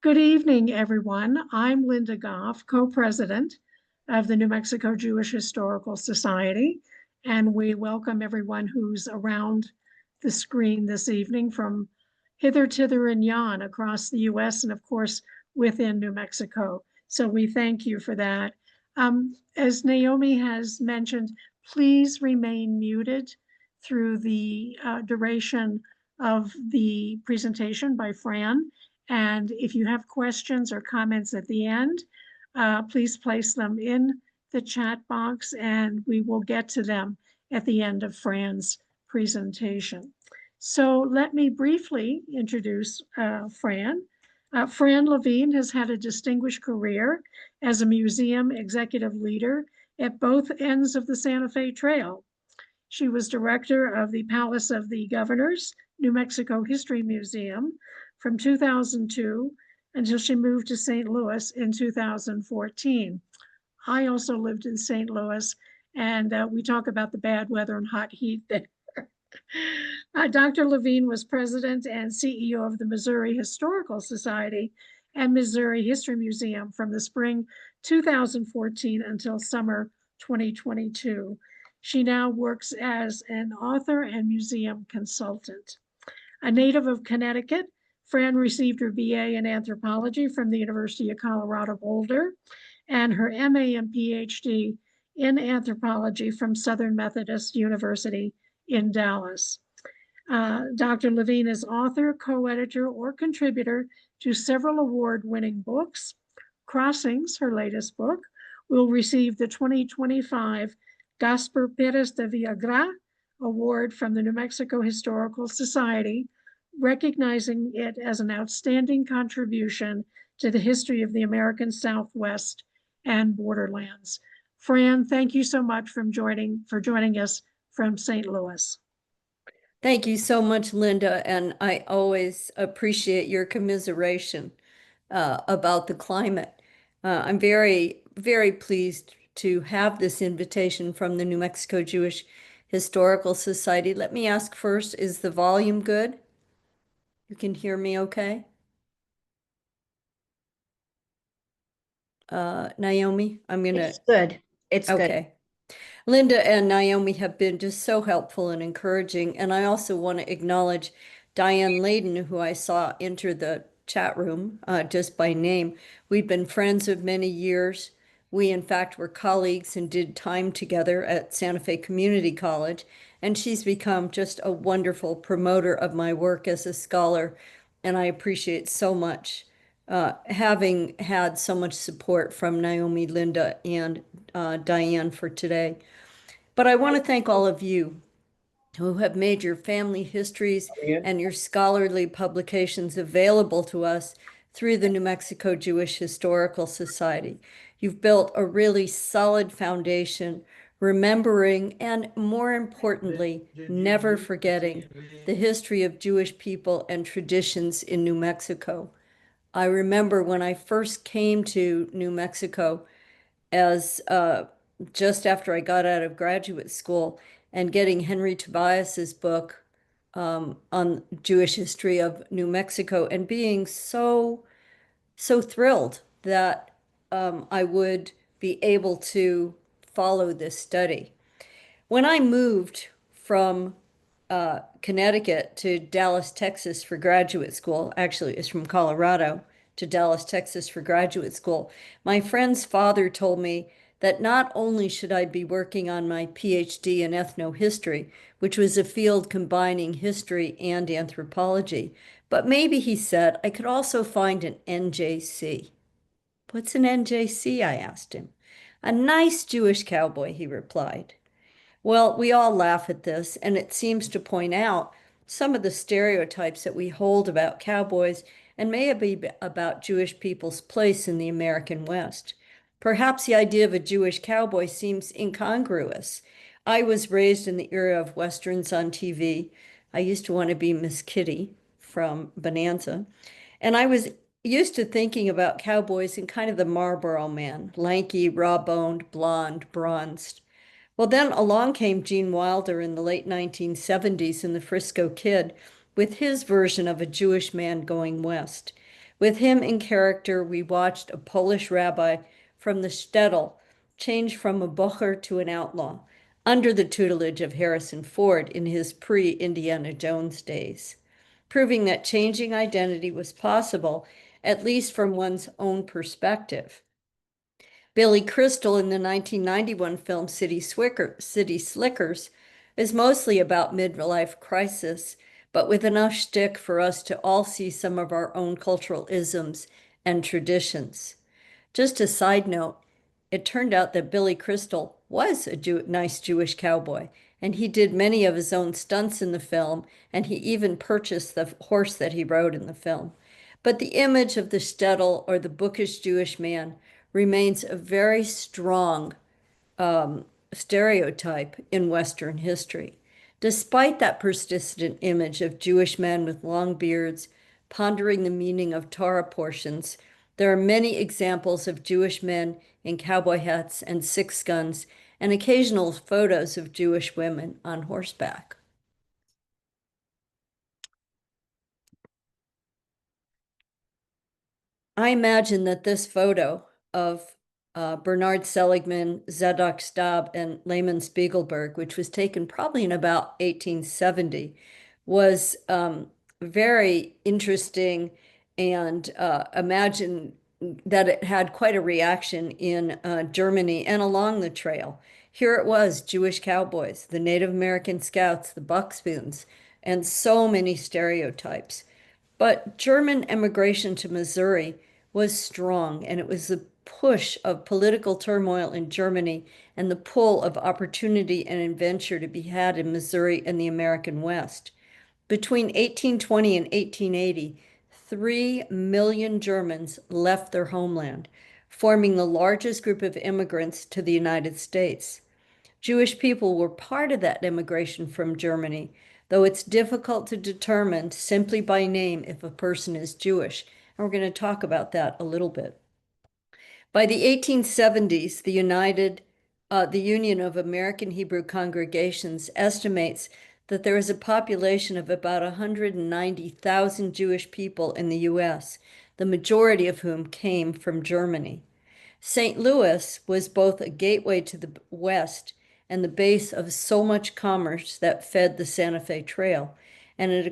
Good evening, everyone. I'm Linda Goff, co-president of the New Mexico Jewish Historical Society, and we welcome everyone who's around the screen this evening from hither, thither, and yon across the U.S. and, of course, within New Mexico. So we thank you for that. As Naomi has mentioned, please remain muted through the duration of the presentation by Fran. And if you have questions or comments at the end, please place them in the chat box and we will get to them at the end of Fran's presentation. So let me briefly introduce Fran. Fran Levine has had a distinguished career as a museum executive leader at both ends of the Santa Fe Trail. She was director of the Palace of the Governors, New Mexico History Museum from 2002 until she moved to St. Louis in 2014. I also lived in St. Louis, and we talk about the bad weather and hot heat there. Dr. Levine was president and CEO of the Missouri Historical Society and Missouri History Museum from the spring 2014 until summer 2022. She now works as an author and museum consultant. A native of Connecticut, Fran received her BA in anthropology from the University of Colorado Boulder and her MA and PhD in anthropology from Southern Methodist University in Dallas. Dr. Levine is author, co-editor, or contributor to several award-winning books. Crossings, her latest book, will receive the 2025 Gaspar Perez de Villagra Award from the New Mexico Historical Society, recognizing it as an outstanding contribution to the history of the American Southwest and borderlands. Fran, thank you so much for joining us from St. Louis. Thank you so much, Linda, and I always appreciate your commiseration about the climate. I'm very, very pleased to have this invitation from the New Mexico Jewish Historical Society. Let me ask first, is the volume good? You can hear me okay? Naomi, I'm gonna... It's good. It's good. Okay. Linda and Naomi have been just so helpful and encouraging. And I also want to acknowledge Diane Layden, who I saw enter the chat room just by name. We've been friends of many years. We, in fact, were colleagues and did time together at Santa Fe Community College. And she's become just a wonderful promoter of my work as a scholar. And I appreciate so much having had so much support from Naomi, Linda, and Diane for today. But I want to thank all of you who have made your family histories and your scholarly publications available to us through the New Mexico Jewish Historical Society. You've built a really solid foundation, remembering and, more importantly, never forgetting the history of Jewish people and traditions in New Mexico. I remember when I first came to New Mexico as just after I got out of graduate school and getting Henry Tobias's book on Jewish history of New Mexico and being so thrilled that I would be able to follow this study. When I moved from Connecticut to Dallas, Texas for graduate school, actually it's from Colorado to Dallas, Texas for graduate school, my friend's father told me that not only should I be working on my PhD in ethnohistory, which was a field combining history and anthropology, but maybe, he said, I could also find an NJC. What's an NJC? I asked him. A nice Jewish cowboy, he replied. Well, we all laugh at this, and it seems to point out some of the stereotypes that we hold about cowboys and may be about Jewish people's place in the American West. Perhaps the idea of a Jewish cowboy seems incongruous. I was raised in the era of Westerns on TV. I used to want to be Miss Kitty from Bonanza. And I was used to thinking about cowboys in kind of the Marlboro Man, lanky, raw-boned, blonde, bronzed. Well, then along came Gene Wilder in the late 1970s in The Frisco Kid with his version of a Jewish man going west. With him in character, we watched a Polish rabbi from the shtetl change from a bocher to an outlaw under the tutelage of Harrison Ford in his pre-Indiana Jones days, proving that changing identity was possible, at least from one's own perspective. Billy Crystal in the 1991 film City Slickers is mostly about midlife crisis, but with enough shtick for us to all see some of our own cultural isms and traditions. Just a side note, it turned out that Billy Crystal was a nice Jewish cowboy, and he did many of his own stunts in the film, and he even purchased the horse that he rode in the film. But the image of the shtetl or the bookish Jewish man remains a very strong stereotype in Western history. Despite that persistent image of Jewish men with long beards pondering the meaning of Torah portions, there are many examples of Jewish men in cowboy hats and six guns, and occasional photos of Jewish women on horseback. I imagine that this photo of Bernard Seligman, Zadok Stab, and Lehman Spiegelberg, which was taken probably in about 1870, was very interesting, and imagine that it had quite a reaction in Germany and along the trail. Here it was, Jewish cowboys, the Native American scouts, the buckspoons, and so many stereotypes. But German immigration to Missouri was strong, and it was the push of political turmoil in Germany and the pull of opportunity and adventure to be had in Missouri and the American West. Between 1820 and 1880, 3 million Germans left their homeland, forming the largest group of immigrants to the United States. Jewish people were part of that immigration from Germany, though it's difficult to determine simply by name if a person is Jewish. And we're going to talk about that a little bit. By the 1870s, the Union of American Hebrew Congregations estimates that there is a population of about 190,000 Jewish people in the U.S., the majority of whom came from Germany. St. Louis was both a gateway to the West and the base of so much commerce that fed the Santa Fe Trail, and it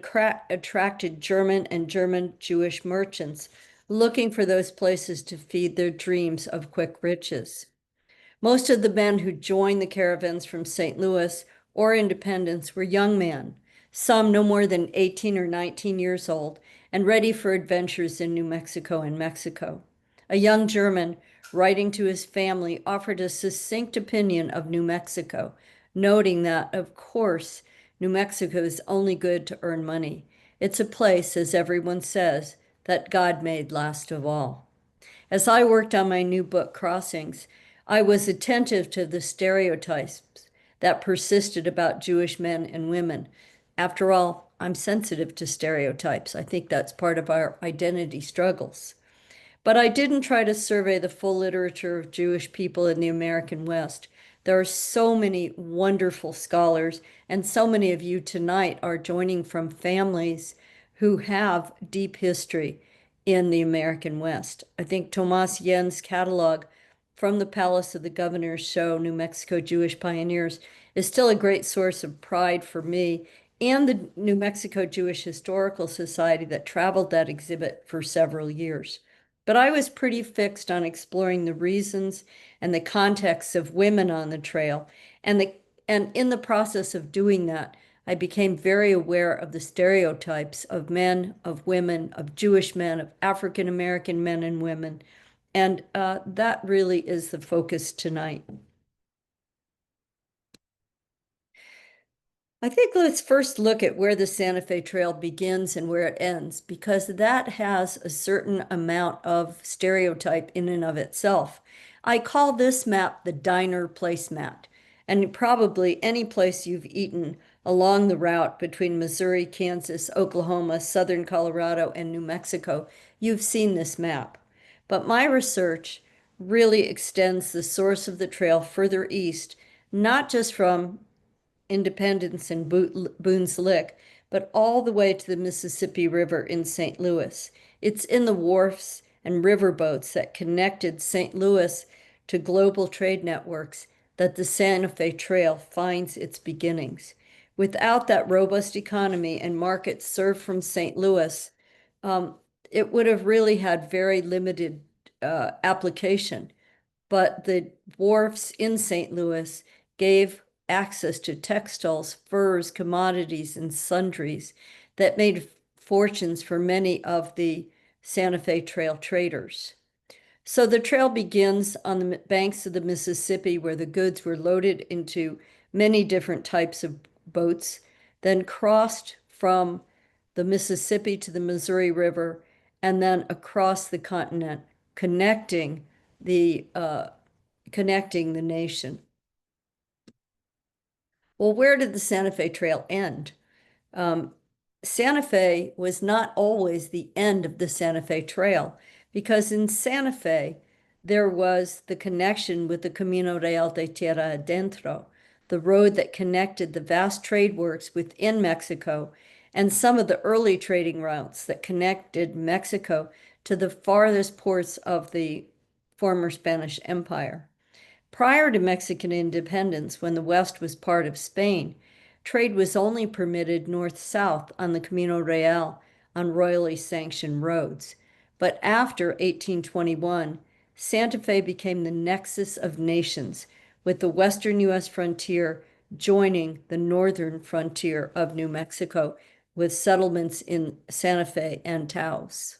attracted German and German Jewish merchants looking for those places to feed their dreams of quick riches. Most of the men who joined the caravans from St. Louis or Independence were young men, some no more than 18 or 19 years old, and ready for adventures in New Mexico and Mexico. A young German, writing to his family, offered a succinct opinion of New Mexico, noting that, of course, New Mexico is only good to earn money. It's a place, as everyone says, that God made last of all. As I worked on my new book, Crossings, I was attentive to the stereotypes that persisted about Jewish men and women. After all, I'm sensitive to stereotypes. I think that's part of our identity struggles. But I didn't try to survey the full literature of Jewish people in the American West. There are so many wonderful scholars, and so many of you tonight are joining from families who have deep history in the American West. I think Thomas Yen's catalog from the Palace of the Governor's Show, New Mexico Jewish Pioneers, is still a great source of pride for me and the New Mexico Jewish Historical Society that traveled that exhibit for several years. But I was pretty fixed on exploring the reasons and the contexts of women on the trail. And in the process of doing that, I became very aware of the stereotypes of men, of women, of Jewish men, of African American men and women. And that really is the focus tonight. I think let's first look at where the Santa Fe Trail begins and where it ends, because that has a certain amount of stereotype in and of itself. I call this map the diner placemat, and probably any place you've eaten along the route between Missouri, Kansas, Oklahoma, southern Colorado, and New Mexico, you've seen this map. But my research really extends the source of the trail further east, not just from Independence and Boone's Lick, but all the way to the Mississippi River in St. Louis. It's in the wharfs and riverboats that connected St. Louis to global trade networks that the Santa Fe Trail finds its beginnings. Without that robust economy and markets served from St. Louis, um, it would have really had very limited application. But the wharfs in St. Louis gave access to textiles, furs, commodities, and sundries that made fortunes for many of the Santa Fe Trail traders. So the trail begins on the banks of the Mississippi, where the goods were loaded into many different types of boats, then crossed from the Mississippi to the Missouri River, and then across the continent, connecting the nation. Well, where did the Santa Fe Trail end? Um, Santa Fe was not always the end of the Santa Fe Trail, because in Santa Fe, there was the connection with the Camino Real de Tierra Adentro, the road that connected the vast trade works within Mexico and some of the early trading routes that connected Mexico to the farthest ports of the former Spanish Empire. Prior to Mexican independence, when the West was part of Spain, trade was only permitted north-south on the Camino Real on royally sanctioned roads. But after 1821, Santa Fe became the nexus of nations, with the western U.S. frontier joining the northern frontier of New Mexico, with settlements in Santa Fe and Taos.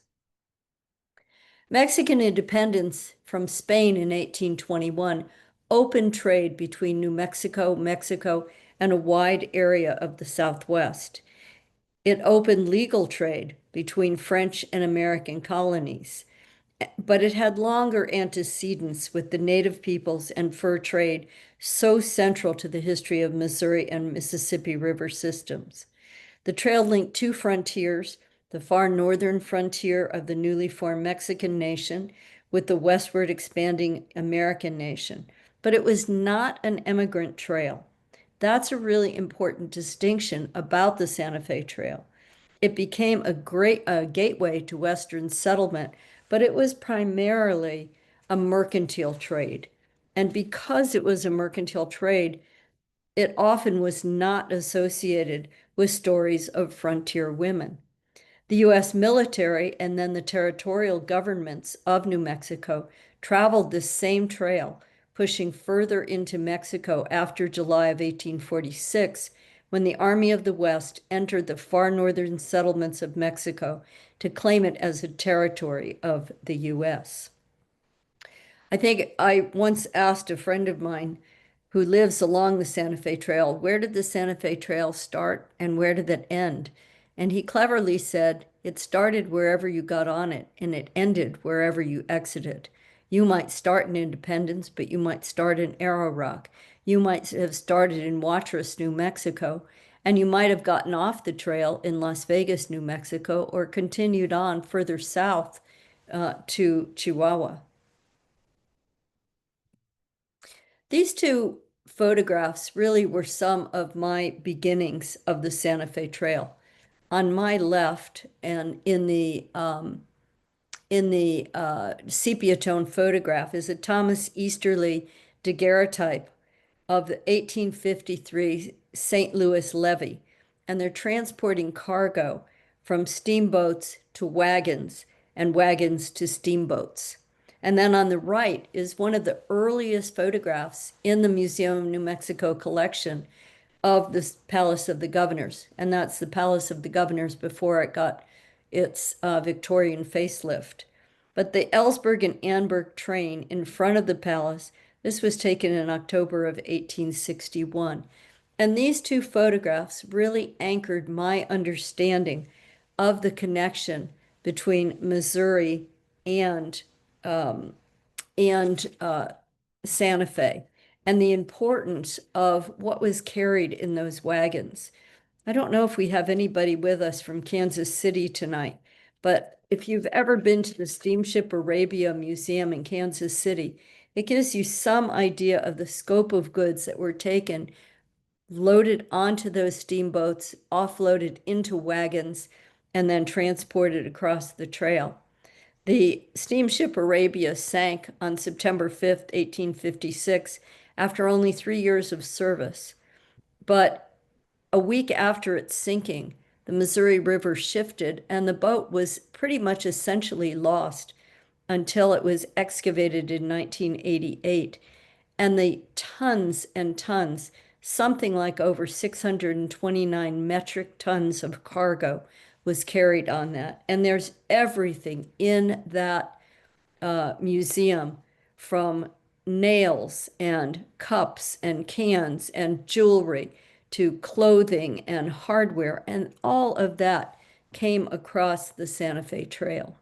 Mexican independence from Spain in 1821 opened trade between New Mexico, Mexico, and a wide area of the Southwest. It opened legal trade between French and American colonies, but it had longer antecedents with the native peoples and fur trade so central to the history of Missouri and Mississippi River systems. The trail linked two frontiers, the far northern frontier of the newly formed Mexican nation with the westward expanding American nation. But it was not an immigrant trail. That's a really important distinction about the Santa Fe Trail. It became a great gateway to Western settlement, but it was primarily a mercantile trade. And because it was a mercantile trade, it often was not associated with stories of frontier women. The U.S. military and then the territorial governments of New Mexico traveled this same trail, pushing further into Mexico after July of 1846, when the Army of the West entered the far northern settlements of Mexico to claim it as a territory of the U.S. I think I once asked a friend of mine who lives along the Santa Fe Trail, where did the Santa Fe Trail start and where did it end? And he cleverly said, it started wherever you got on it and it ended wherever you exited. You might start in Independence, but you might start in Arrow Rock. You might have started in Watrous, New Mexico, and you might have gotten off the trail in Las Vegas, New Mexico, or continued on further south to Chihuahua. These two photographs really were some of my beginnings of the Santa Fe Trail. On my left, and in the sepia tone photograph, is a Thomas Easterly daguerreotype of the 1853 St. Louis levee, and they're transporting cargo from steamboats to wagons and wagons to steamboats. And then on the right is one of the earliest photographs in the Museum of New Mexico collection of the Palace of the Governors. And that's the Palace of the Governors before it got its Victorian facelift. But the Ellsberg and Anberg train in front of the palace, this was taken in October of 1861. And these two photographs really anchored my understanding of the connection between Missouri and Santa Fe and the importance of what was carried in those wagons. I don't know if we have anybody with us from Kansas City tonight, but if you've ever been to the Steamship Arabia Museum in Kansas City, it gives you some idea of the scope of goods that were taken, loaded onto those steamboats, offloaded into wagons, and then transported across the trail. The steamship Arabia sank on September 5th, 1856, after only 3 years of service. But a week after its sinking, the Missouri River shifted and the boat was pretty much essentially lost until it was excavated in 1988. And the tons and tons, something like over 629 metric tons of cargo was carried on that. And there's everything in that museum, from nails and cups and cans and jewelry to clothing and hardware, and all of that came across the Santa Fe Trail.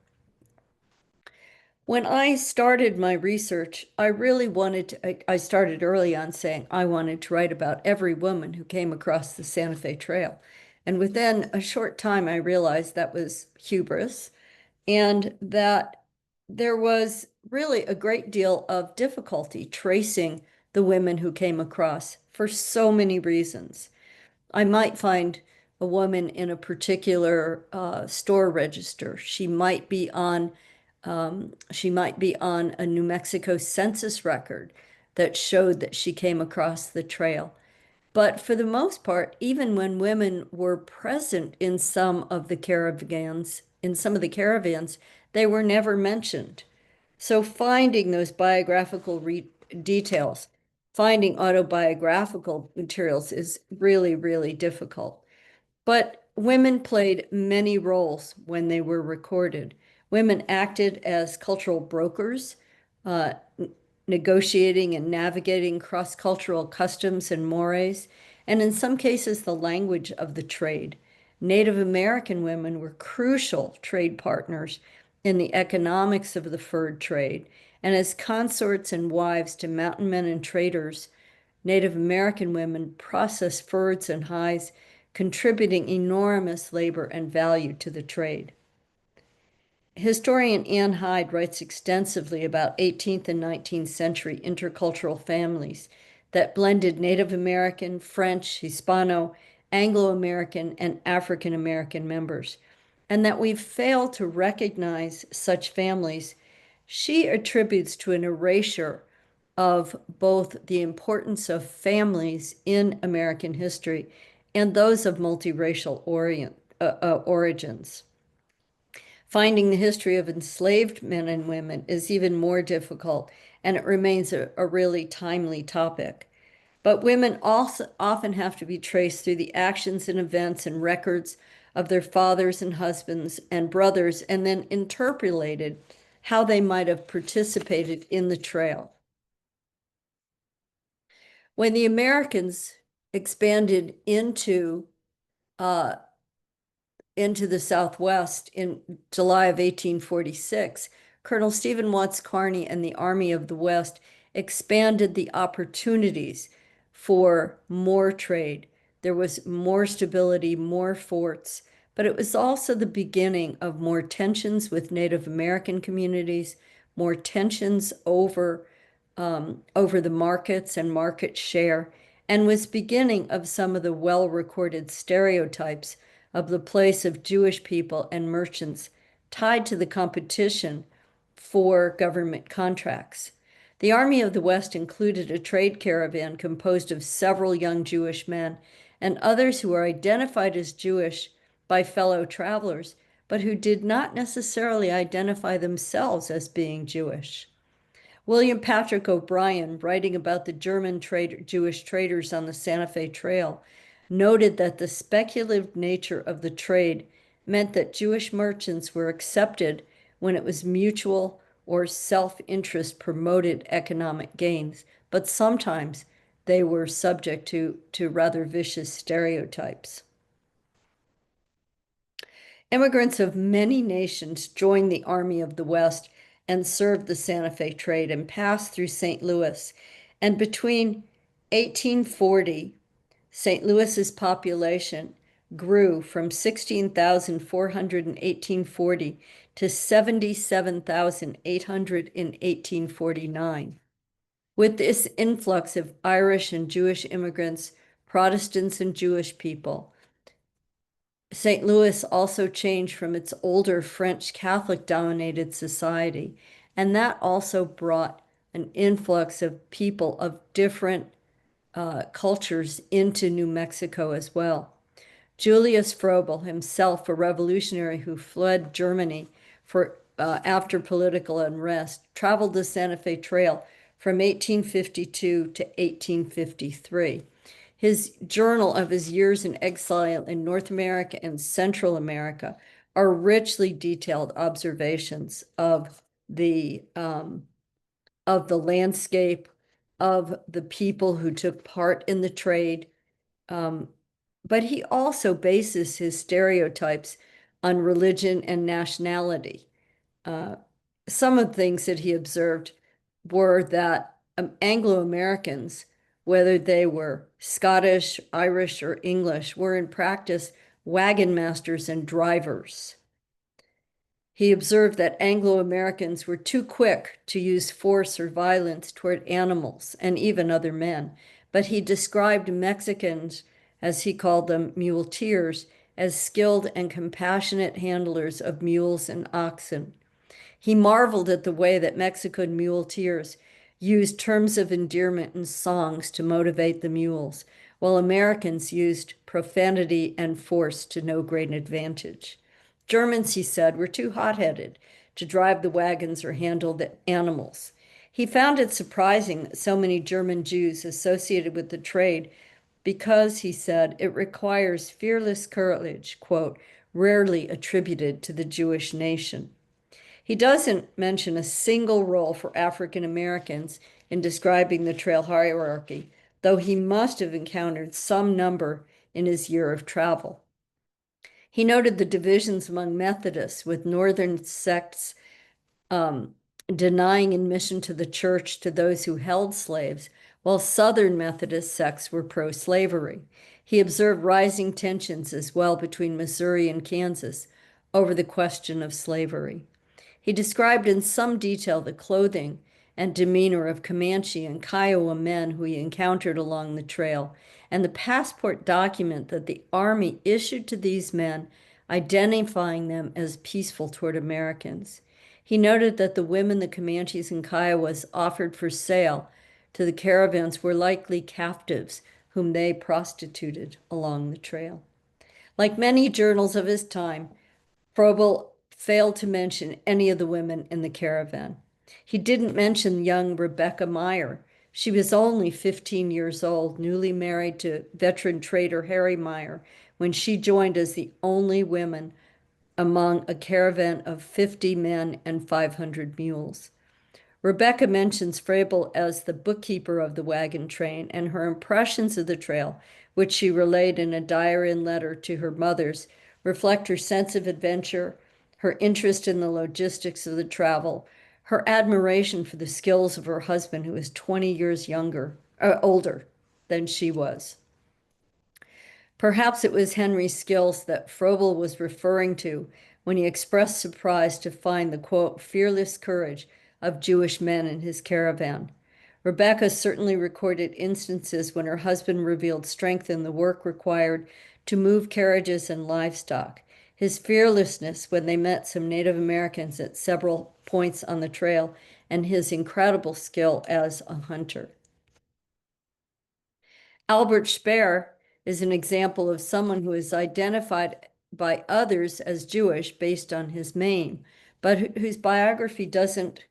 When I started my research, I really wanted to, I started early on saying I wanted to write about every woman who came across the Santa Fe Trail. And within a short time, I realized that was hubris and that there was really a great deal of difficulty tracing the women who came across for so many reasons. I might find a woman in a particular store register. She might be on a New Mexico census record that showed that she came across the trail. But for the most part, even when women were present in some of the caravans, they were never mentioned. So finding those biographical details, finding autobiographical materials is really, really difficult. But women played many roles when they were recorded. Women acted as cultural brokers, uh, negotiating and navigating cross-cultural customs and mores, and in some cases, the language of the trade. Native American women were crucial trade partners in the economics of the fur trade, and as consorts and wives to mountain men and traders, Native American women processed furs and hides, contributing enormous labor and value to the trade. Historian Anne Hyde writes extensively about 18th and 19th century intercultural families that blended Native American, French, Hispano, Anglo-American, and African American members, and that we've failed to recognize such families. She attributes to an erasure of both the importance of families in American history and those of multiracial origins. Finding the history of enslaved men and women is even more difficult, and it remains a really timely topic. But women also often have to be traced through the actions and events and records of their fathers and husbands and brothers, and then interpolated how they might have participated in the trail. When the Americans expanded uh, into the Southwest in July of 1846, Colonel Stephen Watts Kearny and the Army of the West expanded the opportunities for more trade. There was more stability, more forts, but it was also the beginning of more tensions with Native American communities, more tensions over the markets and market share, and was beginning of some of the well-recorded stereotypes of the place of Jewish people and merchants tied to the competition for government contracts. The Army of the West included a trade caravan composed of several young Jewish men and others who were identified as Jewish by fellow travelers, but who did not necessarily identify themselves as being Jewish. William Patrick O'Brien, writing about the German Jewish traders on the Santa Fe Trail, noted that the speculative nature of the trade meant that Jewish merchants were accepted when it was mutual or self-interest promoted economic gains, but sometimes they were subject to rather vicious stereotypes. Immigrants of many nations joined the Army of the West and served the Santa Fe trade and passed through St. Louis. And between 1840, St. Louis's population grew from 16,400 in 1840 to 77,800 in 1849. With this influx of Irish and Jewish immigrants, Protestants and Jewish people, St. Louis also changed from its older French Catholic-dominated society, and that also brought an influx of people of different cultures into New Mexico as well. Julius Froebel, himself a revolutionary who fled Germany after political unrest, traveled the Santa Fe Trail from 1852 to 1853. His journal of his years in exile in North America and Central America are richly detailed observations of the landscape, of the people who took part in the trade. But he also bases his stereotypes on religion and nationality. Some of the things that he observed were that Anglo-Americans, whether they were Scottish, Irish, or English, were in practice wagon masters and drivers. He observed that Anglo-Americans were too quick to use force or violence toward animals and even other men, but he described Mexicans, as he called them, muleteers, as skilled and compassionate handlers of mules and oxen. He marveled at the way that Mexican muleteers used terms of endearment and songs to motivate the mules, while Americans used profanity and force to no great advantage. Germans, he said, were too hot-headed to drive the wagons or handle the animals. He found it surprising that so many German Jews associated with the trade because, he said, it requires fearless courage, quote, rarely attributed to the Jewish nation. He doesn't mention a single role for African Americans in describing the trail hierarchy, though he must have encountered some number in his year of travel. He noted the divisions among Methodists, with northern sects denying admission to the church to those who held slaves, while Southern Methodist sects were pro-slavery. He observed rising tensions as well between Missouri and Kansas over the question of slavery. He described in some detail the clothing and demeanor of Comanche and Kiowa men who he encountered along the trail, and the passport document that the Army issued to these men, identifying them as peaceful toward Americans. He noted that the women the Comanches and Kiowas offered for sale to the caravans were likely captives whom they prostituted along the trail. Like many journals of his time, Froebel failed to mention any of the women in the caravan. He didn't mention young Rebecca Meyer. She was only 15 years old, newly married to veteran trader Harry Meyer, when she joined as the only woman among a caravan of 50 men and 500 mules. Rebecca mentions Froebel as the bookkeeper of the wagon train, and her impressions of the trail, which she relayed in a diary and letter to her mothers, reflect her sense of adventure, her interest in the logistics of the travel, her admiration for the skills of her husband, who was 20 years older than she was. Perhaps it was Henry's skills that Froebel was referring to when he expressed surprise to find the, quote, fearless courage of Jewish men in his caravan. Rebecca certainly recorded instances when her husband revealed strength in the work required to move carriages and livestock, his fearlessness when they met some Native Americans at several points on the trail, and his incredible skill as a hunter. Albert Speer is an example of someone who is identified by others as Jewish based on his name, but whose biography doesn't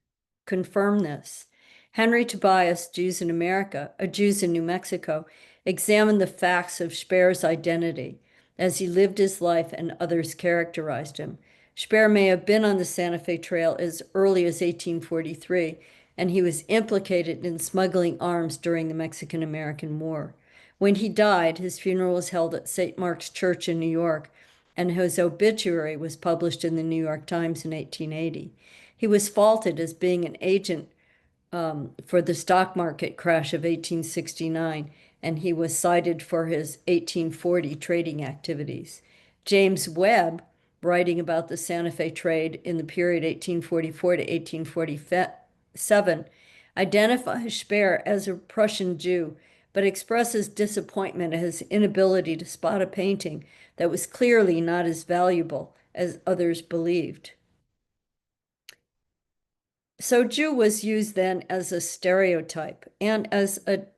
confirm this. Henry Tobias, Jews in America, Jews in New Mexico, examined the facts of Speer's identity as he lived his life and others characterized him. Speer may have been on the Santa Fe Trail as early as 1843, and he was implicated in smuggling arms during the Mexican-American War. When he died, his funeral was held at St. Mark's Church in New York, and his obituary was published in the New York Times in 1880. He was faulted as being an agent for the stock market crash of 1869, and he was cited for his 1840 trading activities. James Webb, writing about the Santa Fe trade in the period 1844 to 1847, identifies Speer as a Prussian Jew, but expresses disappointment at his inability to spot a painting that was clearly not as valuable as others believed. So Jew was used then as a stereotype and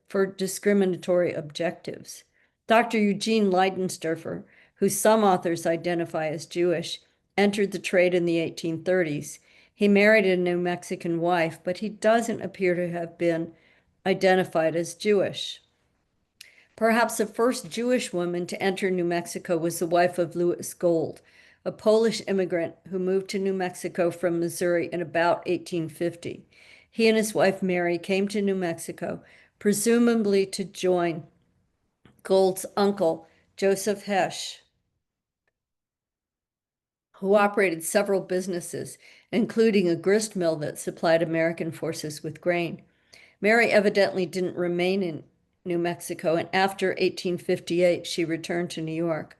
for discriminatory objectives. Dr. Eugene Leidensdorfer, who some authors identify as Jewish, entered the trade in the 1830s. He married a New Mexican wife, but he doesn't appear to have been identified as Jewish. Perhaps the first Jewish woman to enter New Mexico was the wife of Louis Gold, a Polish immigrant who moved to New Mexico from Missouri in about 1850. He and his wife Mary came to New Mexico, presumably to join Gold's uncle, Joseph Hesch, who operated several businesses, including a grist mill that supplied American forces with grain. Mary evidently didn't remain in New Mexico, and after 1858, she returned to New York,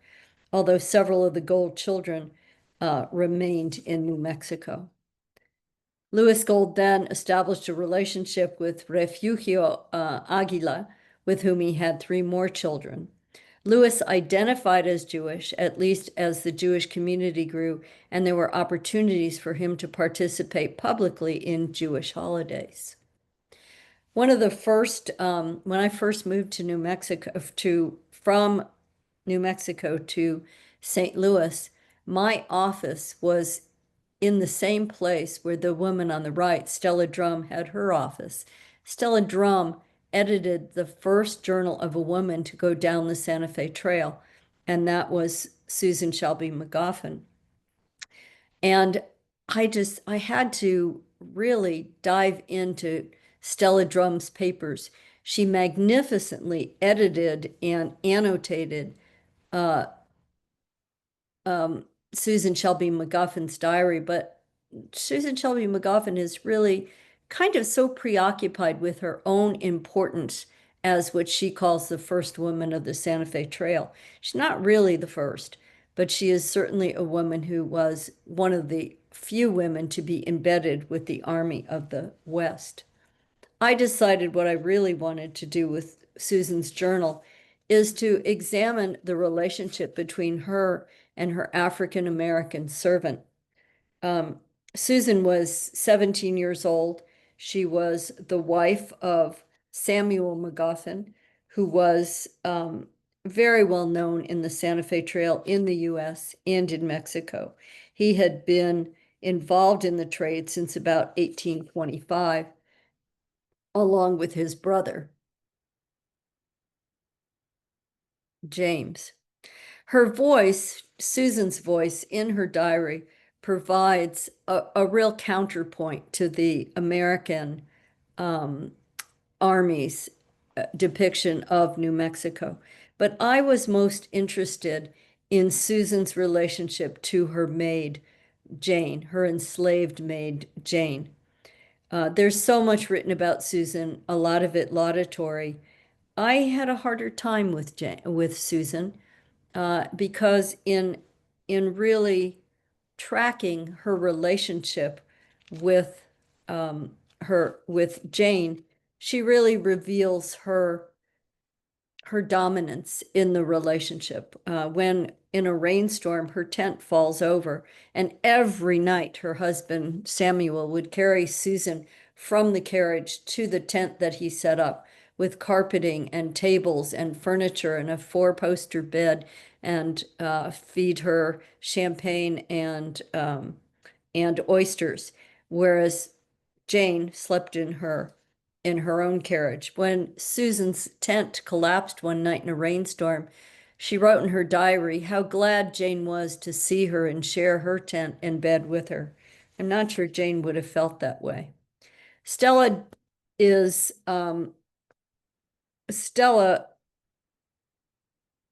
although several of the Gold children remained in New Mexico. Louis Gold then established a relationship with Refugio Aguila, with whom he had 3 more children. Louis identified as Jewish, at least as the Jewish community grew, and there were opportunities for him to participate publicly in Jewish holidays. One of the first, when I first moved to New Mexico, from New Mexico to St. Louis, my office was in the same place where the woman on the right, Stella Drum, had her office. Stella Drum edited the first journal of a woman to go down the Santa Fe Trail, and that was Susan Shelby McGoffin. And I had to really dive into Stella Drum's papers. She magnificently edited and annotated Susan Shelby McGoffin's diary, but Susan Shelby McGoffin is really kind of so preoccupied with her own importance as what she calls the first woman of the Santa Fe Trail. She's not really the first, but she is certainly a woman who was one of the few women to be embedded with the Army of the West. I decided what I really wanted to do with Susan's journal is to examine the relationship between her and her African American servant. Susan was 17 years old. She was the wife of Samuel McGoffin, who was very well known in the Santa Fe Trail in the US and in Mexico. He had been involved in the trade since about 1825, along with his brother, James. Her voice, Susan's voice in her diary, provides a real counterpoint to the American Army's depiction of New Mexico. But I was most interested in Susan's relationship to her maid, Jane, her enslaved maid, Jane. There's so much written about Susan, a lot of it laudatory. I had a harder time with Susan because in really tracking her relationship with with Jane, she really reveals her dominance in the relationship. When in a rainstorm, her tent falls over, and every night her husband, Samuel, would carry Susan from the carriage to the tent that he set up with carpeting and tables and furniture and a 4-poster bed, and feed her champagne and oysters, whereas Jane slept in her own carriage. When Susan's tent collapsed one night in a rainstorm, she wrote in her diary how glad Jane was to see her and share her tent and bed with her. I'm not sure Jane would have felt that way. Stella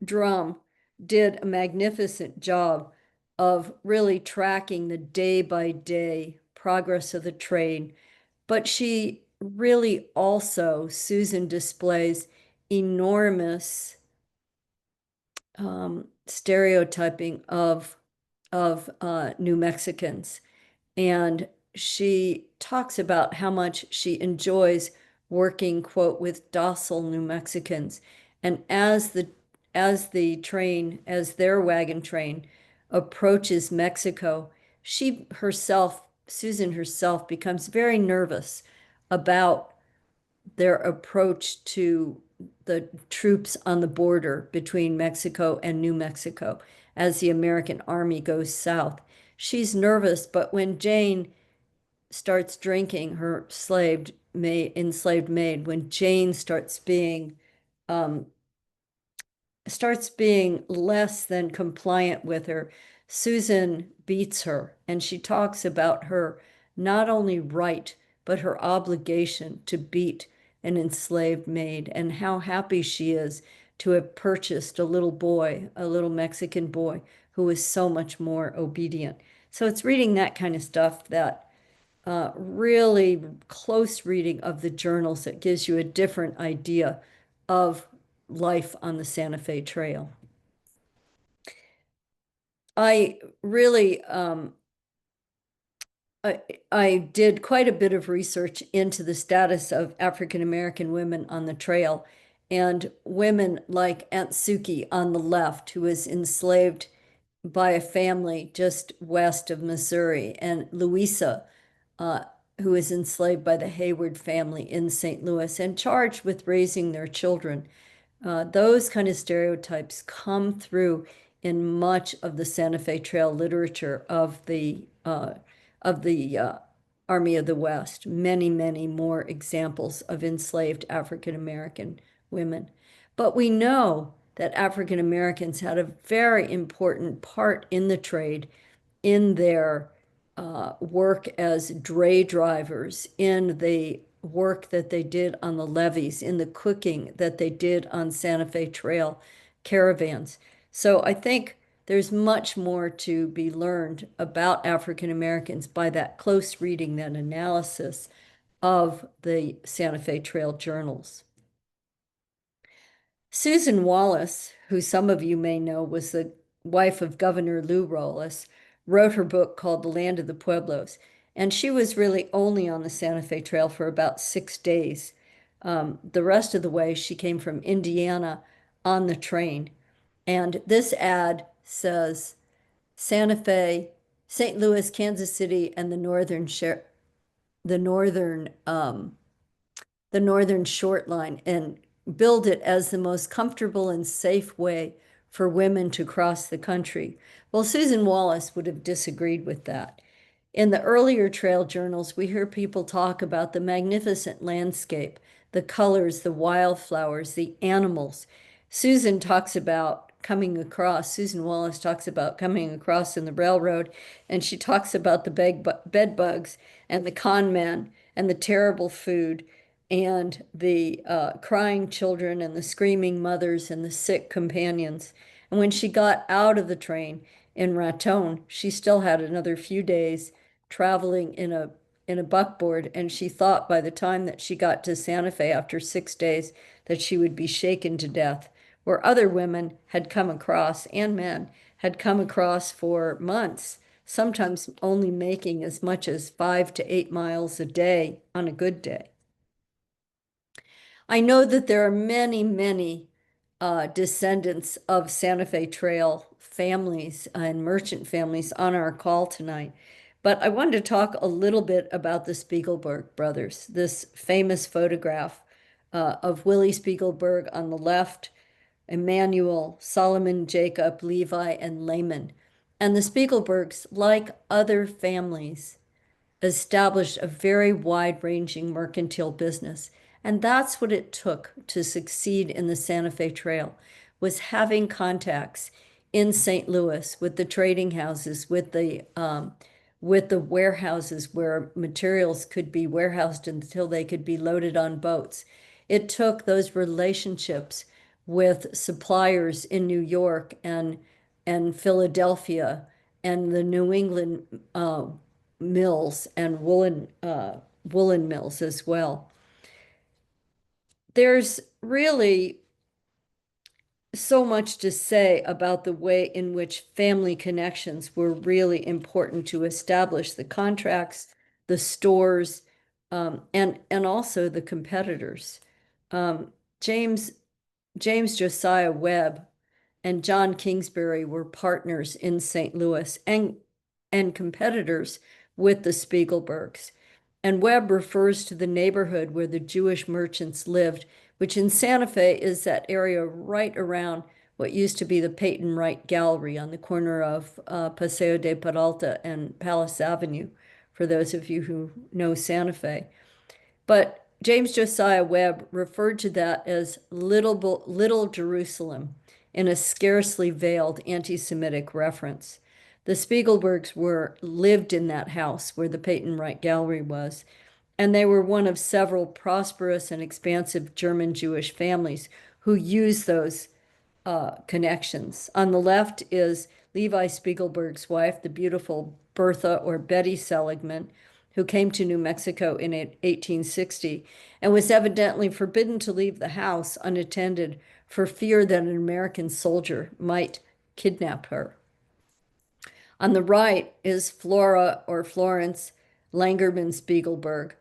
Drum did a magnificent job of really tracking the day-by-day progress of the trade, but she really also, Susan displays enormous stereotyping of New Mexicans. And she talks about how much she enjoys working, quote, with docile New Mexicans. And as their wagon train approaches Mexico, Susan herself becomes very nervous about their approach to the troops on the border between Mexico and New Mexico as the American army goes south. She's nervous, but when Jane starts drinking, her enslaved maid, when Jane um, starts being less than compliant with her, Susan beats her, and she talks about her not only right, but her obligation to beat an enslaved maid, and how happy she is to have purchased a little boy, a little Mexican boy, who is so much more obedient. So it's reading that kind of stuff that really close reading of the journals that gives you a different idea of life on the Santa Fe Trail. I really, I did quite a bit of research into the status of African American women on the trail, and women like Aunt Suki on the left, who was enslaved by a family just west of Missouri, and Louisa, uh, who was enslaved by the Hayward family in St. Louis and charged with raising their children. Those kind of stereotypes come through in much of the Santa Fe Trail literature of the Army of the West. Many, many more examples of enslaved African American women. But we know that African Americans had a very important part in the trade, in their work as dray drivers, in the work that they did on the levees, in the cooking that they did on Santa Fe Trail caravans. So I think there's much more to be learned about African Americans by that close reading, that analysis of the Santa Fe Trail journals. Susan Wallace, who some of you may know was the wife of Governor Lou Wallace, wrote her book called The Land of the Pueblos. And she was really only on the Santa Fe Trail for about 6 days. The rest of the way, she came from Indiana on the train. And this ad says Santa Fe, St. Louis, Kansas City, and the northern the Northern Short Line, and build it as the most comfortable and safe way for women to cross the country. Well, Susan Wallace would have disagreed with that. In the earlier trail journals, we hear people talk about the magnificent landscape, the colors, the wildflowers, the animals. Susan Wallace talks about coming across in the railroad, and she talks about the bed bugs and the con men and the terrible food and the crying children and the screaming mothers and the sick companions. And when she got out of the train in Raton, she still had another few days traveling in a buckboard, and she thought by the time that she got to Santa Fe after 6 days that she would be shaken to death, where other women had come across, and men had come across for months, sometimes only making as much as 5 to 8 miles a day on a good day. I know that there are many, many descendants of Santa Fe Trail families and merchant families on our call tonight. But I wanted to talk a little bit about the Spiegelberg brothers, this famous photograph of Willie Spiegelberg on the left, Emmanuel, Solomon, Jacob, Levi, and Laman. And the Spiegelbergs, like other families, established a very wide-ranging mercantile business. And that's what it took to succeed in the Santa Fe Trail, was having contacts in St. Louis with the trading houses, with the warehouses where materials could be warehoused until they could be loaded on boats. It took those relationships with suppliers in New York and Philadelphia and the New England mills and woolen mills as well. There's really so much to say about the way in which family connections were really important to establish the contracts, the stores, and also the competitors. Um, James James Josiah Webb and John Kingsbury were partners in St. Louis and competitors with the Spiegelbergs. And Webb refers to the neighborhood where the Jewish merchants lived, which in Santa Fe is that area right around what used to be the Peyton Wright Gallery on the corner of Paseo de Peralta and Palace Avenue, for those of you who know Santa Fe. But James Josiah Webb referred to that as Little Jerusalem in a scarcely veiled anti-Semitic reference. The Spiegelbergs lived in that house where the Peyton Wright Gallery was, and they were one of several prosperous and expansive German Jewish families who used those connections. On the left is Levi Spiegelberg's wife, the beautiful Bertha or Betty Seligman, who came to New Mexico in 1860 and was evidently forbidden to leave the house unattended for fear that an American soldier might kidnap her. On the right is Flora or Florence Langerman Spiegelberg,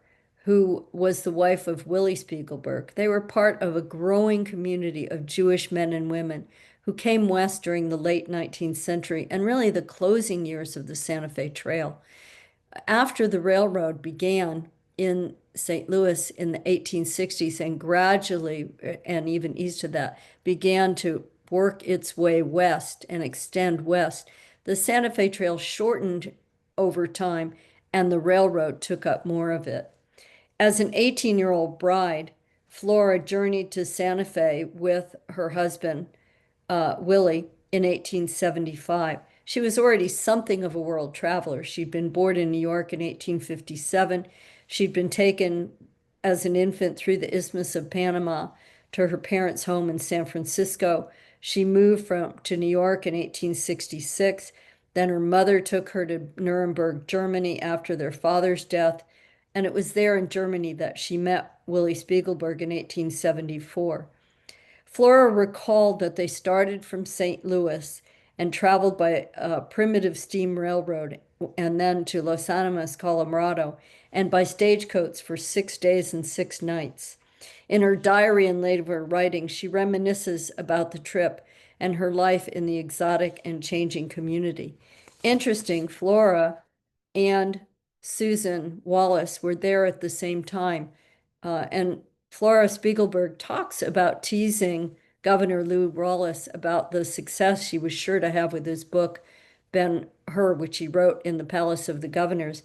who was the wife of Willie Spiegelberg. They were part of a growing community of Jewish men and women who came west during the late 19th century and really the closing years of the Santa Fe Trail. After the railroad began in St. Louis in the 1860s and gradually, and even east of that, began to work its way west and extend west, the Santa Fe Trail shortened over time and the railroad took up more of it. As an 18-year-old bride, Flora journeyed to Santa Fe with her husband, Willie, in 1875. She was already something of a world traveler. She'd been born in New York in 1857. She'd been taken as an infant through the Isthmus of Panama to her parents' home in San Francisco. She moved to New York in 1866. Then her mother took her to Nuremberg, Germany after their father's death. And it was there in Germany that she met Willie Spiegelberg in 1874. Flora recalled that they started from St. Louis and traveled by a primitive steam railroad and then to Los Animas, Colorado, and by stagecoach for 6 days and 6 nights. In her diary and later writing, she reminisces about the trip and her life in the exotic and changing community. Interesting, Flora and Susan Wallace were there at the same time. And Flora Spiegelberg talks about teasing Governor Lew Wallace about the success she was sure to have with his book, Ben-Hur, which he wrote in the Palace of the Governors.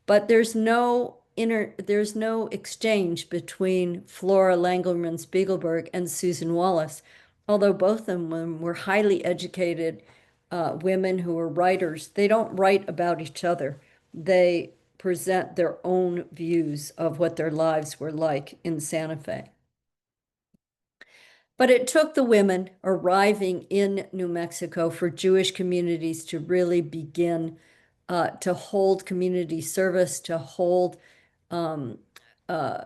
But there's no exchange between Flora Langerman Spiegelberg and Susan Wallace, although both of them were highly educated women who were writers. They don't write about each other. They present their own views of what their lives were like in Santa Fe. But it took the women arriving in New Mexico for Jewish communities to really begin to hold community service, to hold um, uh,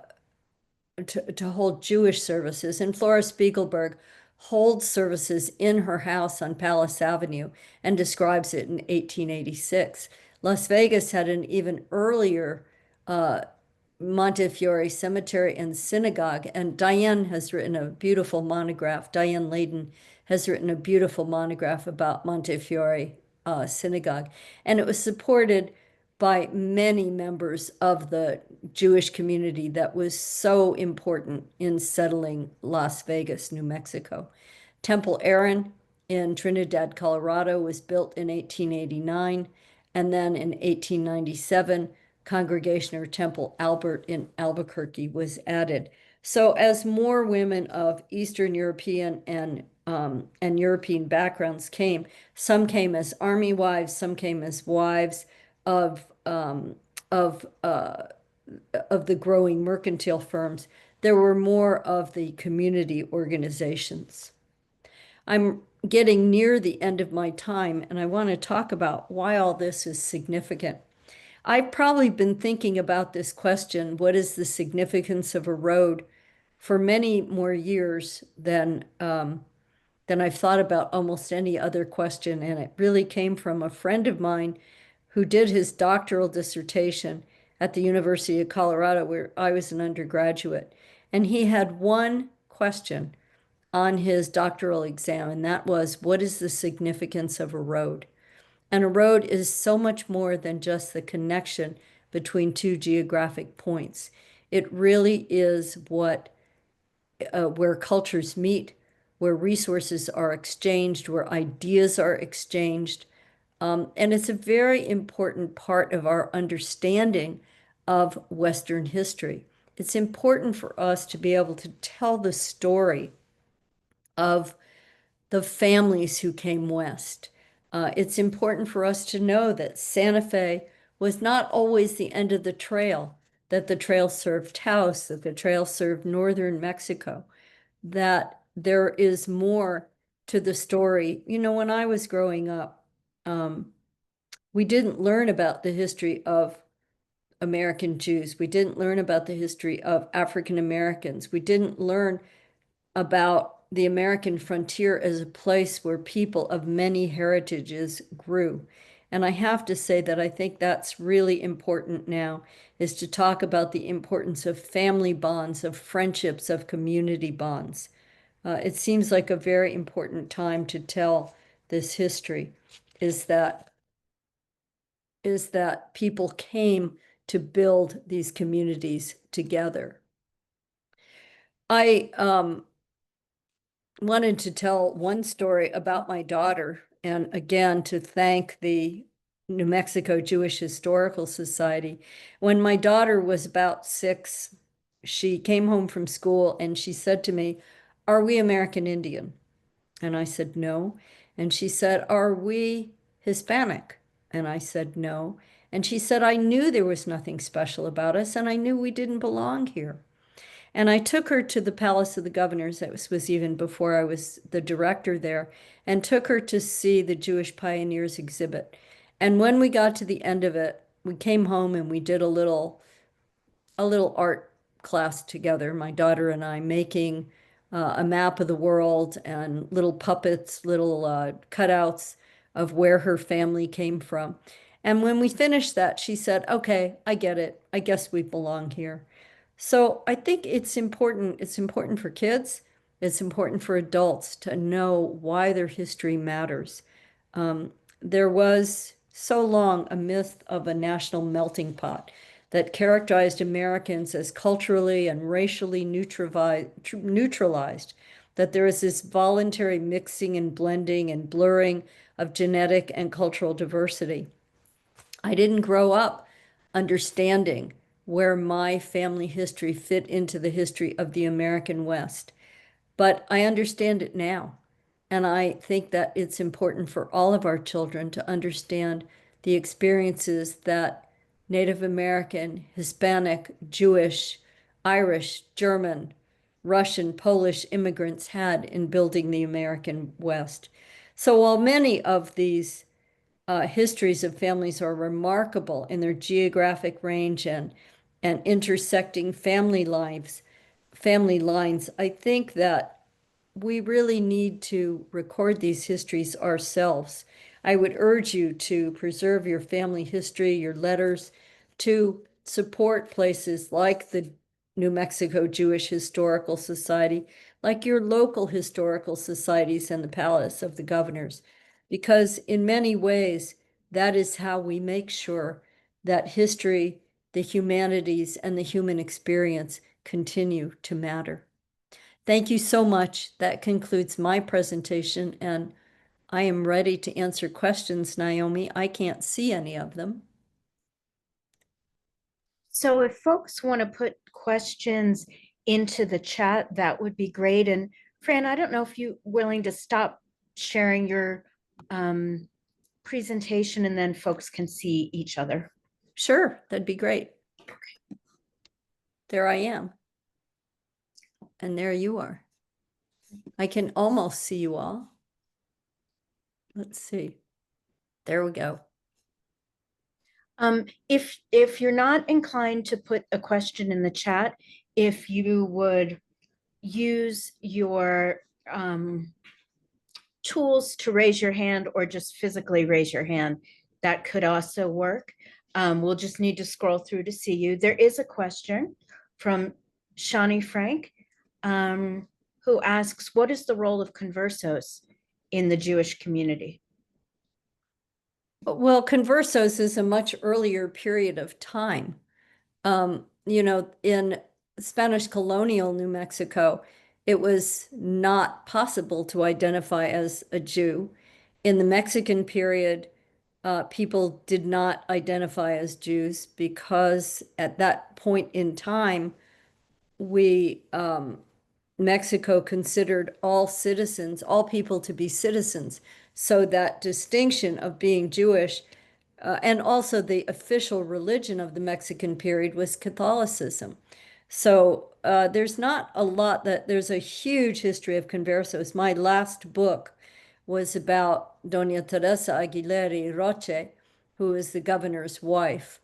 to hold Jewish services. And Flora Spiegelberg holds services in her house on Palace Avenue and describes it in 1886. Las Vegas had an even earlier Montefiore Cemetery and Synagogue, and Diane has written a beautiful monograph. Diane Layden has written a beautiful monograph about Montefiore Synagogue, and it was supported by many members of the Jewish community that was so important in settling Las Vegas, New Mexico. Temple Aaron in Trinidad, Colorado was built in 1889, and then in 1897, Congregational Temple Albert in Albuquerque was added. So as more women of Eastern European and European backgrounds came, some came as army wives, some came as wives of of the growing mercantile firms. There were more of the community organizations. I'm getting near the end of my time, and I want to talk about why all this is significant. I've probably been thinking about this question, what is the significance of a road, for many more years than I've thought about almost any other question. And it really came from a friend of mine who did his doctoral dissertation at the University of Colorado, where I was an undergraduate. And he had one question on his doctoral exam, and that was, what is the significance of a road? And a road is so much more than just the connection between two geographic points. It really is where cultures meet, where resources are exchanged, where ideas are exchanged. And it's a very important part of our understanding of Western history. It's important for us to be able to tell the story of the families who came west. It's important for us to know that Santa Fe was not always the end of the trail, that the trail served Taos, that the trail served northern Mexico, that there is more to the story. You know, when I was growing up, we didn't learn about the history of American Jews. We didn't learn about the history of African Americans. We didn't learn about the American frontier as a place where people of many heritages grew. And I have to say that I think that's really important now, is to talk about the importance of family bonds, of friendships, of community bonds. It seems like a very important time to tell this history, is that people came to build these communities together. I wanted to tell one story about my daughter, and again, to thank the New Mexico Jewish Historical Society. When my daughter was about 6, she came home from school and she said to me, "Are we American Indian?" And I said, "No." And she said, "Are we Hispanic?" And I said, "No." And she said, "I knew there was nothing special about us, and I knew we didn't belong here." And I took her to the Palace of the Governors. That was even before I was the director there, and took her to see the Jewish Pioneers exhibit. And when we got to the end of it, we came home and we did a little art class together, my daughter and I, making a map of the world and little puppets, little cutouts of where her family came from. And when we finished that, she said, "Okay, I get it. I guess we belong here." So I think it's important. It's important for kids. It's important for adults to know why their history matters. There was so long a myth of a national melting pot that characterized Americans as culturally and racially neutralized, that there is this voluntary mixing and blending and blurring of genetic and cultural diversity. I didn't grow up understanding where my family history fit into the history of the American West, but I understand it now. And I think that it's important for all of our children to understand the experiences that Native American, Hispanic, Jewish, Irish, German, Russian, Polish immigrants had in building the American West. So while many of these histories of families are remarkable in their geographic range and intersecting family lives, family lines, I think that we really need to record these histories ourselves. I would urge you to preserve your family history, your letters, to support places like the New Mexico Jewish Historical Society, like your local historical societies and the Palace of the Governors, because in many ways, that is how we make sure that history, the humanities, and the human experience continue to matter. Thank you so much. That concludes my presentation, and I am ready to answer questions, Naomi. I can't see any of them. So if folks want to put questions into the chat, that would be great. And Fran, I don't know if you're willing to stop sharing your presentation and then folks can see each other. Sure, that'd be great. There I am. And there you are. I can almost see you all. Let's see. There we go. If you're not inclined to put a question in the chat, if you would use your tools to raise your hand or just physically raise your hand, that could also work. We'll just need to scroll through to see you. There is a question from Shawnee Frank, who asks, what is the role of conversos in the Jewish community? Well, conversos is a much earlier period of time. In Spanish colonial New Mexico, it was not possible to identify as a Jew. In the Mexican period, people did not identify as Jews because at that point in time, Mexico considered all citizens, all people to be citizens. So that distinction of being Jewish, and also the official religion of the Mexican period was Catholicism. So there's not a lot there's a huge history of conversos. My last book was about Doña Teresa Aguilera Roche, who is the governor's wife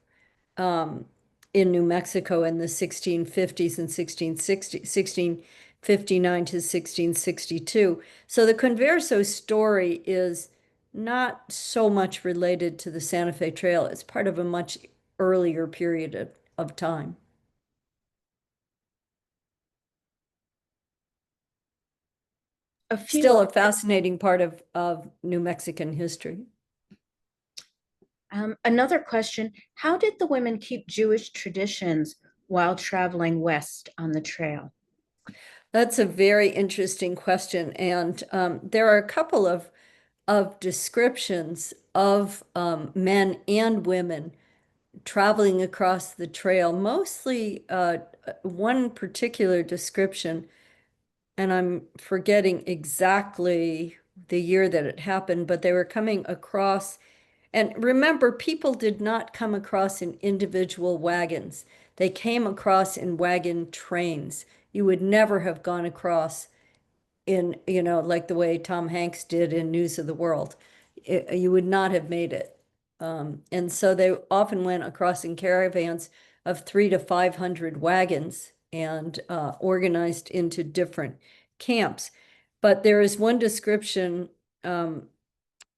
in New Mexico in the 1650s and 1659 to 1662. So the converso story is not so much related to the Santa Fe Trail. It's part of a much earlier period of time. Still a fascinating part of New Mexican history. Another question, how did the women keep Jewish traditions while traveling west on the trail? That's a very interesting question. And there are a couple of descriptions of men and women traveling across the trail. Mostly one particular description, and I'm forgetting exactly the year that it happened, but they were coming across. And remember, people did not come across in individual wagons. They came across in wagon trains. You would never have gone across in, like the way Tom Hanks did in News of the World. You would not have made it. And so they often went across in caravans of 300 to 500 wagons and organized into different camps. But there is one description, and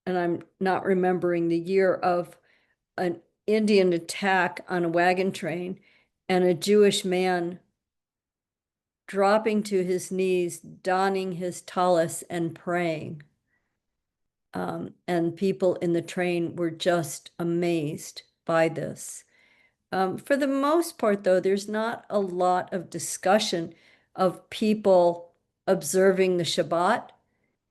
I'm not remembering the year, of an Indian attack on a wagon train and a Jewish man dropping to his knees, donning his tallis and praying. And people in the train were just amazed by this. For the most part, though, there's not a lot of discussion of people observing the Shabbat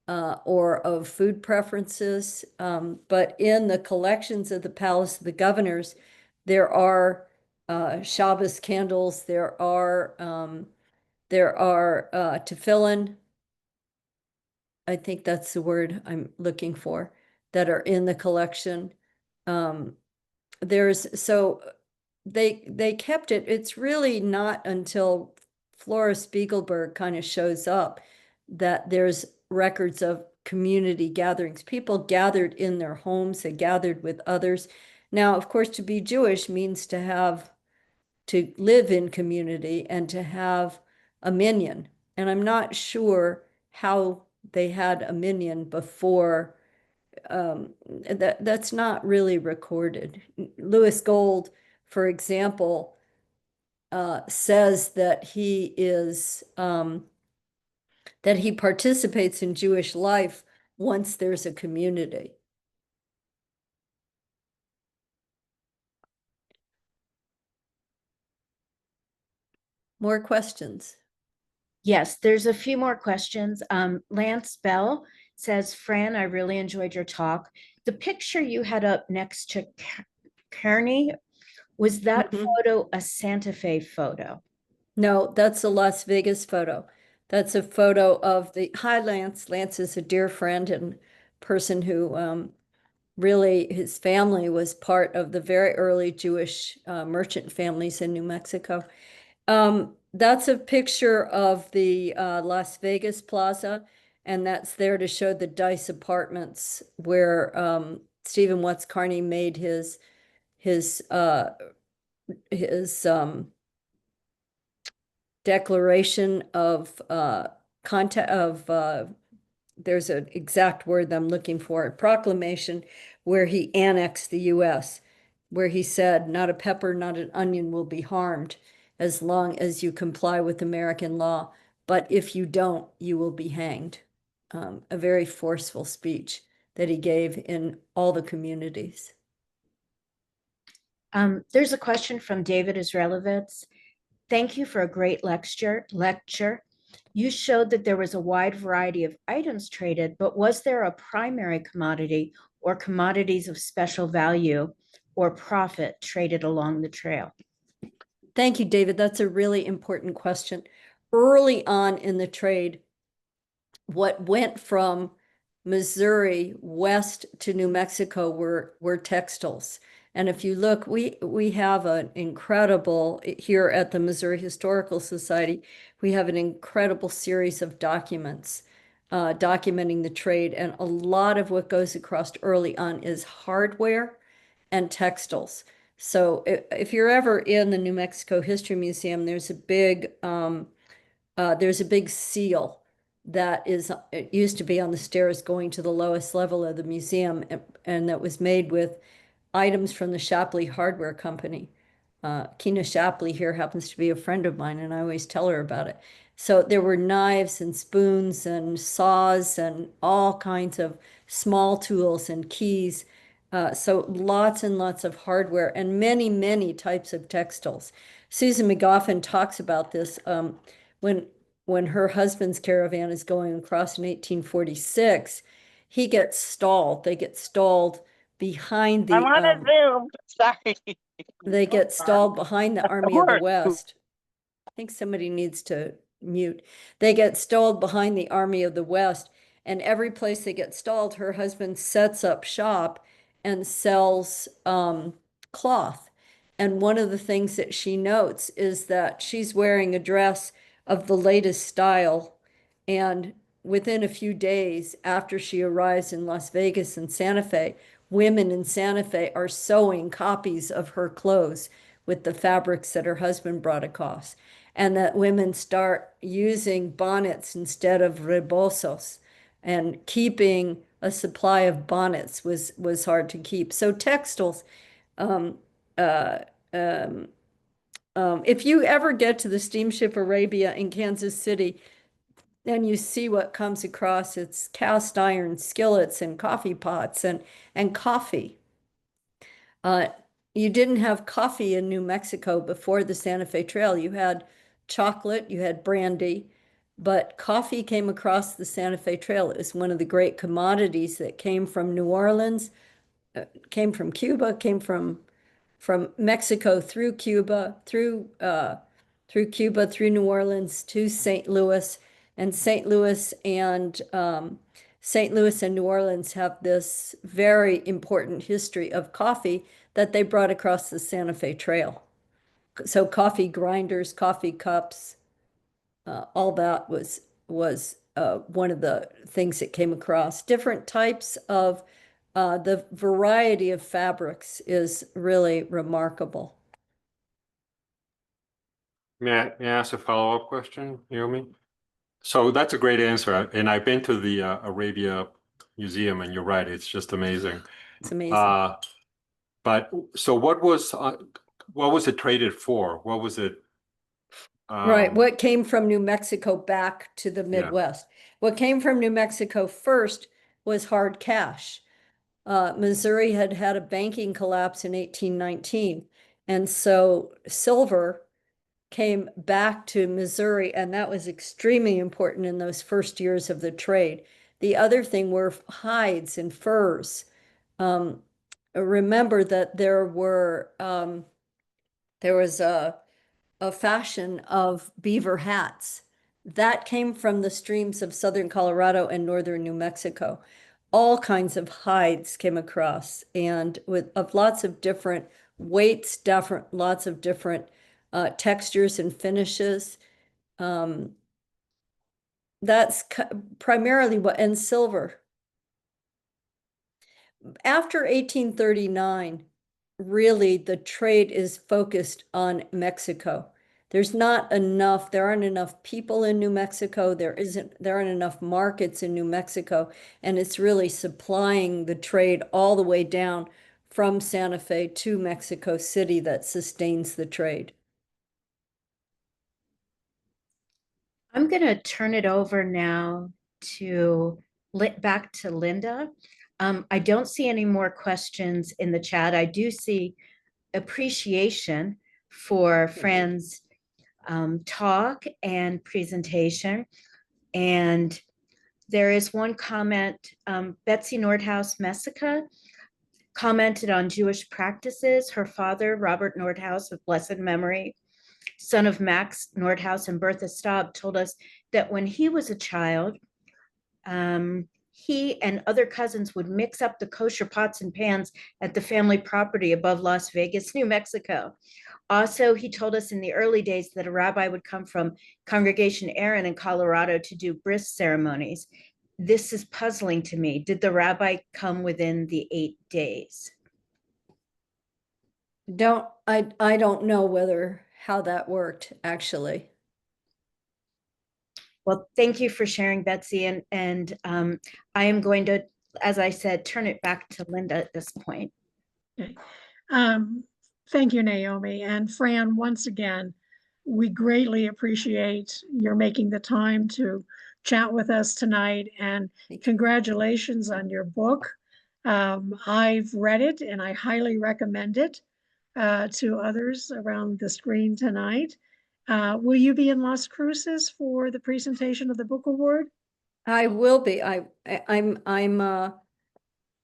or of food preferences. But in the collections of the Palace of the Governors, there are Shabbos candles, there are tefillin, I think that's the word I'm looking for, that are in the collection. So they kept it. It's really not until Flora Spiegelberg kind of shows up that there's records of community gatherings. People gathered in their homes, they gathered with others. Now, of course, to be Jewish means to live in community and to have a minyan. And I'm not sure how they had a minyan before. That's not really recorded. Louis Gold, for example, says that that he participates in Jewish life once there's a community. More questions? Yes, there's a few more questions. Lance Bell says, Fran, I really enjoyed your talk. The picture you had up next to Kearney, was that photo a Santa Fe photo? No, that's a Las Vegas photo. That's a photo of hi, Lance. Lance is a dear friend and person who really, his family was part of the very early Jewish merchant families in New Mexico. That's a picture of the Las Vegas Plaza, and that's there to show the Dice Apartments where Stephen Watts Kearney made his declaration of content of there's an exact word I'm looking for, proclamation, where he annexed the U.S. where he said, not a pepper, not an onion will be harmed as long as you comply with American law. But if you don't, you will be hanged. A very forceful speech that he gave in all the communities. There's a question from David Israelowitz. Thank you for a great lecture. You showed that there was a wide variety of items traded, but was there a primary commodity or commodities of special value or profit traded along the trail? Thank you, David. That's a really important question. Early on in the trade, what went from Missouri west to New Mexico were textiles. And if you look, we have an incredible, here at the Missouri Historical Society, we have an incredible series of documents documenting the trade. And a lot of what goes across early on is hardware and textiles. So if you're ever in the New Mexico History Museum, there's a big seal that is, it used to be on the stairs going to the lowest level of the museum, and that was made with items from the Shapley Hardware Company. Kina Shapley here happens to be a friend of mine, and I always tell her about it. So there were knives and spoons and saws and all kinds of small tools and keys. So lots and lots of hardware and many, many types of textiles. Susan McGoffin talks about this when when her husband's caravan is going across in 1846, he gets stalled. They get stalled behind the I'm on a Zoom. Sorry. they get stalled behind the Army of the Abort. West. I think somebody needs to mute. They get stalled behind the Army of the West, and every place they get stalled, her husband sets up shop and sells cloth. And one of the things that she notes is that she's wearing a dress of the latest style, and within a few days after she arrives in Las Vegas and Santa Fe, women in Santa Fe are sewing copies of her clothes with the fabrics that her husband brought across, and that women start using bonnets instead of rebosos, and keeping a supply of bonnets was hard to keep. So textiles, um, uh, um, if you ever get to the steamship Arabia in Kansas City, and you see what comes across, it's cast iron skillets and coffee pots and coffee. You didn't have coffee in New Mexico before the Santa Fe Trail. You had chocolate, you had brandy, but coffee came across the Santa Fe Trail. It was one of the great commodities that came from New Orleans, came from Cuba, came from Mexico through Cuba, through Cuba, through New Orleans to St. Louis, and St. Louis and New Orleans have this very important history of coffee that they brought across the Santa Fe Trail. So coffee grinders, coffee cups, all that was one of the things that came across. Different types of the variety of fabrics is really remarkable. May I ask a follow-up question, Naomi? So that's a great answer. And I've been to the Arabia Museum, and you're right, it's just amazing. It's amazing. But so what was it traded for? What was it? Right, what came from New Mexico back to the Midwest? What came from New Mexico first was hard cash. Missouri had had a banking collapse in 1819, and so silver came back to Missouri, and that was extremely important in those first years of the trade. The other thing were hides and furs. Remember that there was a fashion of beaver hats that came from the streams of southern Colorado and northern New Mexico. All kinds of hides came across, and of lots of different weights, lots of different textures and finishes. That's primarily and silver. After 1839, really the trade is focused on Mexico. There aren't enough people in New Mexico. There aren't enough markets in New Mexico, and it's really supplying the trade all the way down from Santa Fe to Mexico City that sustains the trade. I'm going to turn it over now to back to Linda. I don't see any more questions in the chat. I do see appreciation for Fran's talk and presentation. And there is one comment, Betsy Nordhaus Messica commented on Jewish practices. Her father, Robert Nordhaus of blessed memory, son of Max Nordhaus and Bertha Staub, told us that when he was a child, he and other cousins would mix up the kosher pots and pans at the family property above Las Vegas, New Mexico. Also, he told us in the early days that a rabbi would come from Congregation Aaron in Colorado to do bris ceremonies. This is puzzling to me. Did the rabbi come within the 8 days? I don't know how that worked, actually. Well, thank you for sharing, Betsy. And I am going to, as I said, turn it back to Linda at this point. Okay. Thank you, Naomi. And Fran, once again, we greatly appreciate your making the time to chat with us tonight, and congratulations on your book. I've read it and I highly recommend it to others around the screen tonight. Will you be in Las Cruces for the presentation of the book award? I will be. I'm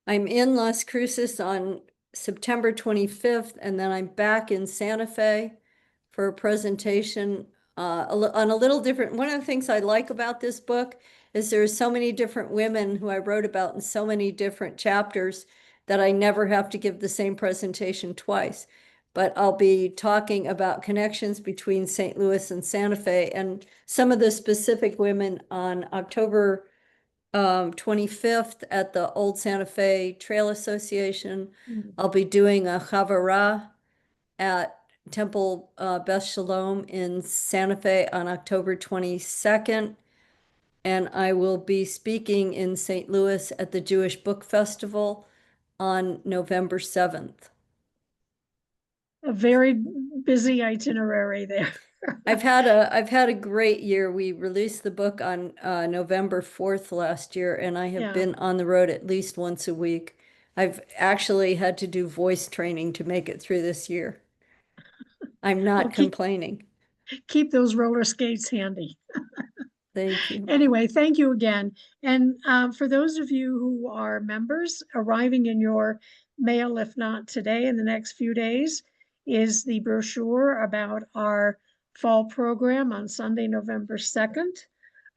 in Las Cruces on September 25th, and then I'm back in Santa Fe for a presentation on a little different. One of the things I like about this book is there are so many different women who I wrote about in so many different chapters that I never have to give the same presentation twice. But I'll be talking about connections between St. Louis and Santa Fe and some of the specific women on October 25th at the Old Santa Fe Trail Association. I'll be doing a Chavara at Temple Beth Shalom in Santa Fe on October 22nd. And I will be speaking in St. Louis at the Jewish Book Festival on November 7th. A very busy itinerary there. I've had a great year. We released the book on November 4th last year, and I have been on the road at least once a week. I've actually had to do voice training to make it through this year. I'm not complaining. Keep those roller skates handy. Thank you. Anyway, thank you again. And for those of you who are members, arriving in your mail, if not today, in the next few days, is the brochure about our fall program on Sunday, November 2nd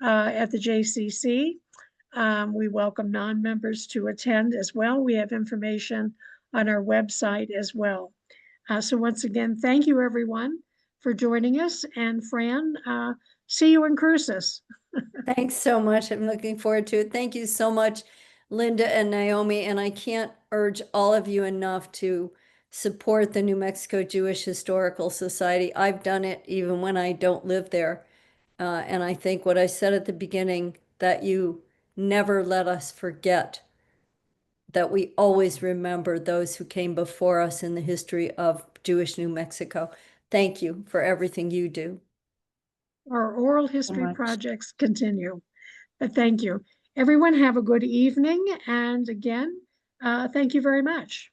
at the JCC. We welcome non-members to attend as well. We have information on our website as well. So once again, thank you everyone for joining us. And Fran, see you in Cruces. Thanks so much. I'm looking forward to it. Thank you so much, Linda and Naomi. And I can't urge all of you enough to support the New Mexico Jewish Historical Society. I've done it even when I don't live there. And I think what I said at the beginning, that you never let us forget that we always remember those who came before us in the history of Jewish New Mexico. Thank you for everything you do. Our oral history projects continue, but thank you. Everyone have a good evening. And again, thank you very much.